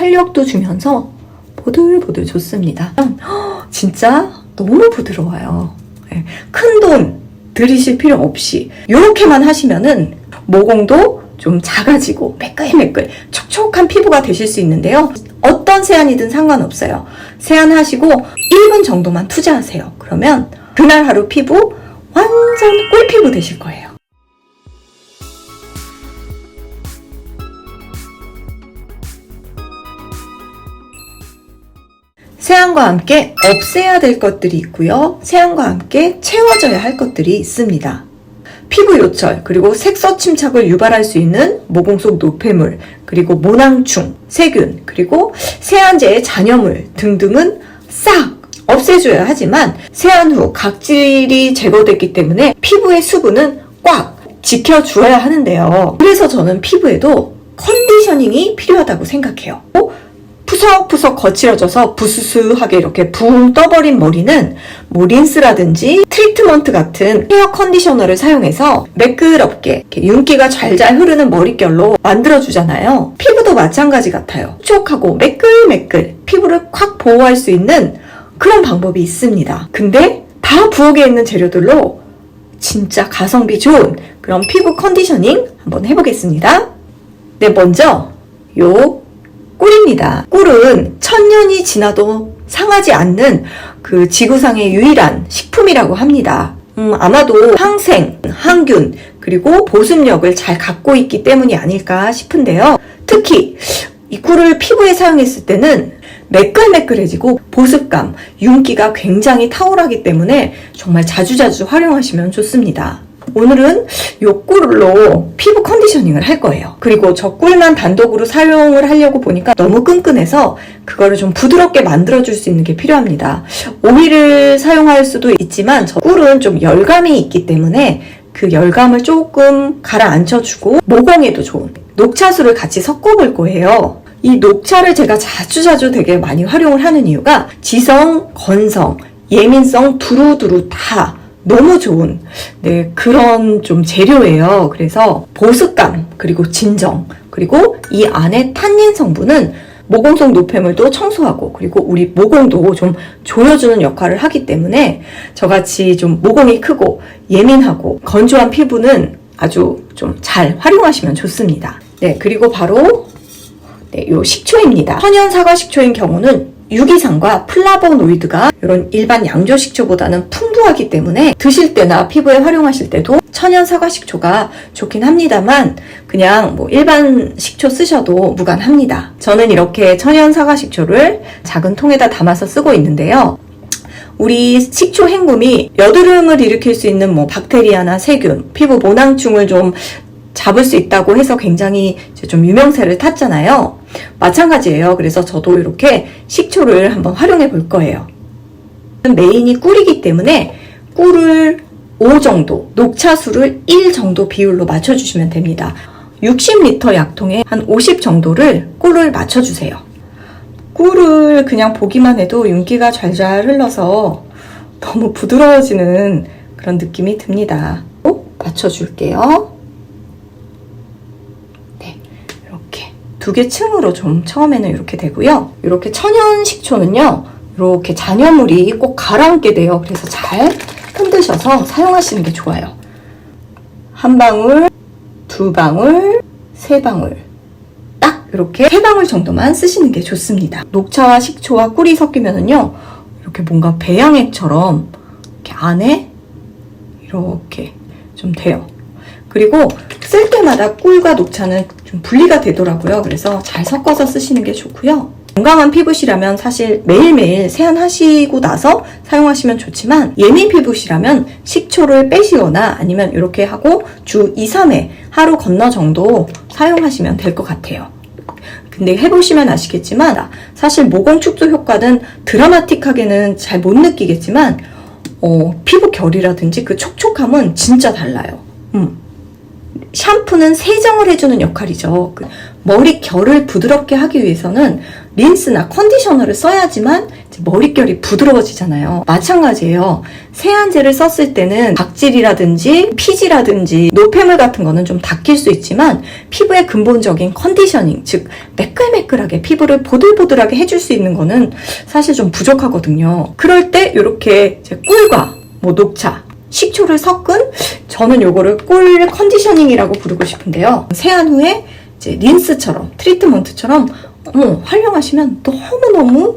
탄력도 주면서 보들보들 좋습니다. 진짜 너무 부드러워요. 큰 돈 들이실 필요 없이 이렇게만 하시면은 모공도 좀 작아지고 매끌매끌 촉촉한 피부가 되실 수 있는데요. 어떤 세안이든 상관없어요. 세안하시고 1분 정도만 투자하세요. 그러면 그날 하루 피부 완전 꿀피부 되실 거예요. 세안과 함께 없애야 될 것들이 있고요. 세안과 함께 채워져야 할 것들이 있습니다. 피부 요철, 그리고 색소 침착을 유발할 수 있는 모공 속 노폐물, 그리고 모낭충, 세균, 그리고 세안제의 잔여물 등등은 싹 없애줘야 하지만 세안 후 각질이 제거됐기 때문에 피부의 수분은 꽉 지켜주어야 하는데요. 그래서 저는 피부에도 컨디셔닝이 필요하다고 생각해요. 푸석푸석 거칠어져서 부스스하게 이렇게 붕 떠버린 머리는 뭐 린스라든지 트리트먼트 같은 헤어 컨디셔너를 사용해서 매끄럽게 윤기가 잘잘 흐르는 머릿결로 만들어주잖아요. 피부도 마찬가지 같아요. 촉촉하고 매끌매끌 피부를 콱 보호할 수 있는 그런 방법이 있습니다. 근데 다 부엌에 있는 재료들로 진짜 가성비 좋은 그런 피부 컨디셔닝 한번 해보겠습니다. 네, 먼저 꿀입니다. 꿀은 천년이 지나도 상하지 않는 그 지구상의 유일한 식품이라고 합니다. 아마도 항생, 항균, 그리고 보습력을 잘 갖고 있기 때문이 아닐까 싶은데요. 특히 이 꿀을 피부에 사용했을 때는 매끌매끌해지고 보습감, 윤기가 굉장히 탁월하기 때문에 정말 자주자주 활용하시면 좋습니다. 오늘은 이 꿀로 피부 컨디셔닝을 할 거예요. 그리고 저 꿀만 단독으로 사용을 하려고 보니까 너무 끈끈해서 그거를 좀 부드럽게 만들어줄 수 있는 게 필요합니다. 오일을 사용할 수도 있지만 저 꿀은 좀 열감이 있기 때문에 그 열감을 조금 가라앉혀주고 모공에도 좋은 녹차수를 같이 섞어볼 거예요. 이 녹차를 제가 자주자주 되게 많이 활용을 하는 이유가 지성, 건성, 예민성 두루두루 다 너무 좋은 그런 좀 재료예요. 그래서 보습감, 그리고 진정, 그리고 이 안에 탄닌 성분은 모공 속 노폐물도 청소하고 그리고 우리 모공도 좀 조여주는 역할을 하기 때문에 저같이 좀 모공이 크고 예민하고 건조한 피부는 아주 좀 잘 활용하시면 좋습니다. 네, 그리고 바로 요 식초입니다. 천연 사과 식초인 경우는 유기산과 플라보노이드가 이런 일반 양조 식초보다는 풍부하기 때문에 드실 때나 피부에 활용하실 때도 천연 사과 식초가 좋긴 합니다만 그냥 뭐 일반 식초 쓰셔도 무관합니다. 저는 이렇게 천연 사과 식초를 작은 통에다 담아서 쓰고 있는데요. 우리 식초 헹굼이 여드름을 일으킬 수 있는 뭐 박테리아나 세균, 피부 모낭충을 좀 잡을 수 있다고 해서 굉장히 좀 유명세를 탔잖아요. 마찬가지예요. 그래서 저도 이렇게 식초를 한번 활용해 볼 거예요. 메인이 꿀이기 때문에 꿀을 5 정도, 녹차수를 1 정도 비율로 맞춰주시면 됩니다. 60리터 약통에 한 50 정도를 꿀을 맞춰주세요. 꿀을 그냥 보기만 해도 윤기가 잘잘 흘러서 너무 부드러워지는 그런 느낌이 듭니다. 맞춰줄게요. 2개 층으로 좀 처음에는 이렇게 되고요. 이렇게 천연 식초는요, 이렇게 잔여물이 꼭 가라앉게 돼요. 그래서 잘 흔드셔서 사용하시는 게 좋아요. 1방울, 2방울, 3방울. 딱 이렇게 3방울 정도만 쓰시는 게 좋습니다. 녹차와 식초와 꿀이 섞이면은요, 이렇게 뭔가 배양액처럼 이렇게 안에 이렇게 좀 돼요. 그리고 쓸 때마다 꿀과 녹차는 좀 분리가 되더라고요. 그래서 잘 섞어서 쓰시는 게 좋고요. 건강한 피부시라면 사실 매일매일 세안하시고 나서 사용하시면 좋지만 예민 피부시라면 식초를 빼시거나 아니면 이렇게 하고 주 2, 3회 하루 건너 정도 사용하시면 될 것 같아요. 근데 해보시면 아시겠지만 사실 모공 축소 효과는 드라마틱하게는 잘 못 느끼겠지만 피부 결이라든지 그 촉촉함은 진짜 달라요. 샴푸는 세정을 해주는 역할이죠. 머리 결을 부드럽게 하기 위해서는 린스나 컨디셔너를 써야지만 머릿결이 부드러워지잖아요. 마찬가지예요. 세안제를 썼을 때는 각질이라든지 피지라든지 노폐물 같은 거는 좀 닦일 수 있지만 피부의 근본적인 컨디셔닝, 즉 매끌매끌하게 피부를 보들보들하게 해줄 수 있는 거는 사실 좀 부족하거든요. 그럴 때 이렇게 꿀과 녹차, 식초를 섞은, 저는 요거를 꿀 컨디셔닝이라고 부르고 싶은데요. 세안 후에 이제 린스처럼, 트리트먼트처럼 활용하시면 너무너무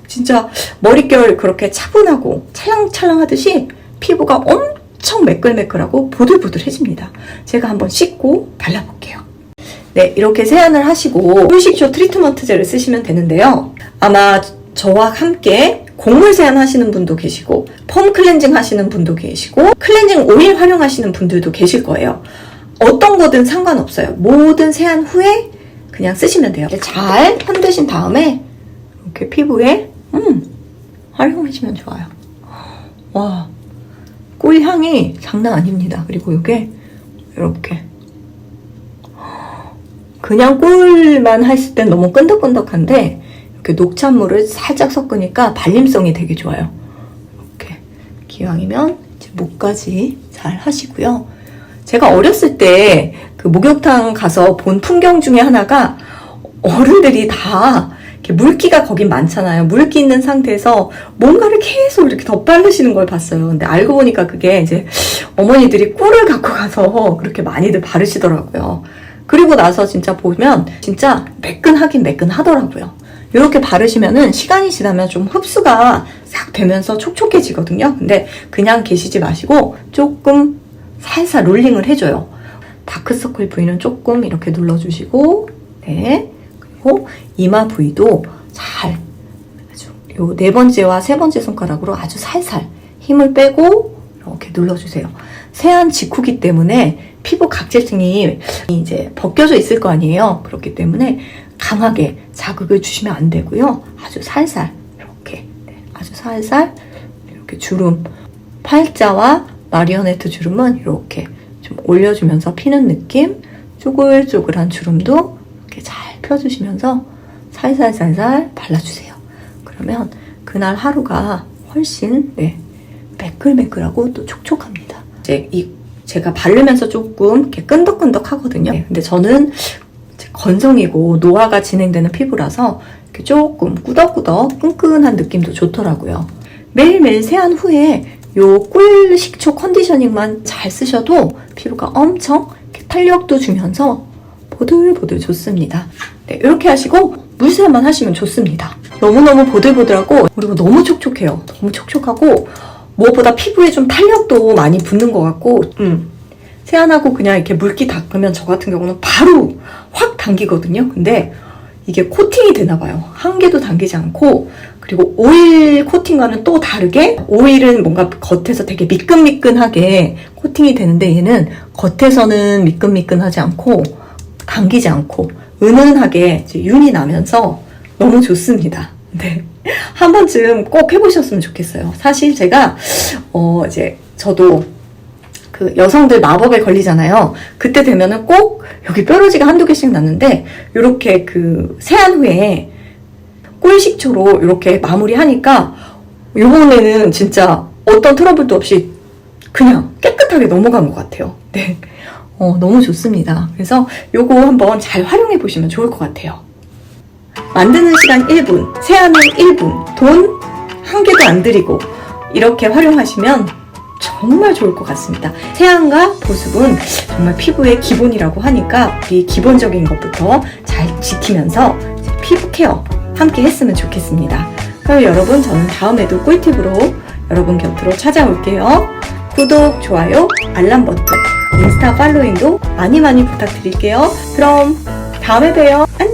진짜 머릿결 그렇게 차분하고 찰랑찰랑 하듯이 피부가 엄청 매끌매끌하고 보들보들해집니다. 제가 한번 씻고 발라볼게요. 네, 이렇게 세안을 하시고 꿀식초 트리트먼트 젤을 쓰시면 되는데요. 아마 저와 함께 곡물 세안 하시는 분도 계시고 폼 클렌징 하시는 분도 계시고 클렌징 오일 활용하시는 분들도 계실 거예요. 어떤 거든 상관없어요. 모든 세안 후에 그냥 쓰시면 돼요. 잘 흔드신 다음에 이렇게 피부에 활용하시면 좋아요. 와, 꿀향이 장난 아닙니다. 그리고 이게 이렇게 그냥 꿀만 했을 땐 너무 끈덕끈덕한데 이렇게 녹찬물을 살짝 섞으니까 발림성이 되게 좋아요. 이렇게 기왕이면 이제 목까지 잘 하시고요. 제가 어렸을 때 그 목욕탕 가서 본 풍경 중에 하나가 어른들이 다 이렇게 물기가 거긴 많잖아요. 물기 있는 상태에서 뭔가를 계속 이렇게 덧바르시는 걸 봤어요. 근데 알고 보니까 그게 이제 어머니들이 꿀을 갖고 가서 그렇게 많이들 바르시더라고요. 그리고 나서 진짜 보면 진짜 매끈하긴 매끈하더라고요. 이렇게 바르시면은 시간이 지나면 좀 흡수가 싹 되면서 촉촉해지거든요. 근데 그냥 계시지 마시고 조금 살살 롤링을 해줘요. 다크서클 부위는 조금 이렇게 눌러주시고, 네. 그리고 이마 부위도 잘 아주 요 네 번째와 세 번째 손가락으로 아주 살살 힘을 빼고 이렇게 눌러주세요. 세안 직후기 때문에 피부 각질층이 이제 벗겨져 있을 거 아니에요. 그렇기 때문에 강하게 자극을 주시면 안 되고요. 아주 살살 이렇게 아주 살살 이렇게 주름, 팔자와 마리오네트 주름은 이렇게 좀 올려주면서 피는 느낌, 쪼글쪼글한 주름도 이렇게 잘 펴주시면서 살살살살 발라주세요. 그러면 그날 하루가 훨씬 매끌매끌하고 또 촉촉합니다. 제가 바르면서 조금 이렇게 끈덕끈덕하거든요. 근데 저는 건성이고 노화가 진행되는 피부라서 이렇게 조금 꾸덕꾸덕 끈끈한 느낌도 좋더라고요. 매일매일 세안 후에 요 꿀 식초 컨디셔닝만 잘 쓰셔도 피부가 엄청 탄력도 주면서 보들보들 좋습니다. 네, 이렇게 하시고 물세안만 하시면 좋습니다. 너무너무 보들보들하고 그리고 너무 촉촉해요. 너무 촉촉하고 무엇보다 피부에 좀 탄력도 많이 붙는 것 같고 세안하고 그냥 이렇게 물기 닦으면 저 같은 경우는 바로 확 당기거든요. 근데 이게 코팅이 되나 봐요. 한 개도 당기지 않고 그리고 오일 코팅과는 또 다르게 오일은 뭔가 겉에서 되게 미끈미끈하게 코팅이 되는데 얘는 겉에서는 미끈미끈하지 않고 당기지 않고 은은하게 이제 윤이 나면서 너무 좋습니다. 네. 한 번쯤 꼭 해보셨으면 좋겠어요. 사실 제가 이제 저도 그 여성들 마법에 걸리잖아요. 그때 되면은 꼭 여기 뾰루지가 한두 개씩 났는데 이렇게 그 세안 후에 꿀식초로 이렇게 마무리하니까 이번에는 진짜 어떤 트러블도 없이 그냥 깨끗하게 넘어간 것 같아요. 네, 너무 좋습니다. 그래서 요거 한번 잘 활용해 보시면 좋을 것 같아요. 만드는 시간 1분, 세안은 1분, 돈 한 개도 안 들이고 이렇게 활용하시면 정말 좋을 것 같습니다. 세안과 보습은 정말 피부의 기본이라고 하니까 우리 기본적인 것부터 잘 지키면서 피부 케어 함께 했으면 좋겠습니다. 그럼 여러분, 저는 다음에도 꿀팁으로 여러분 곁으로 찾아올게요. 구독, 좋아요, 알람 버튼, 인스타 팔로잉도 많이 부탁드릴게요. 그럼 다음에 봬요. 안녕!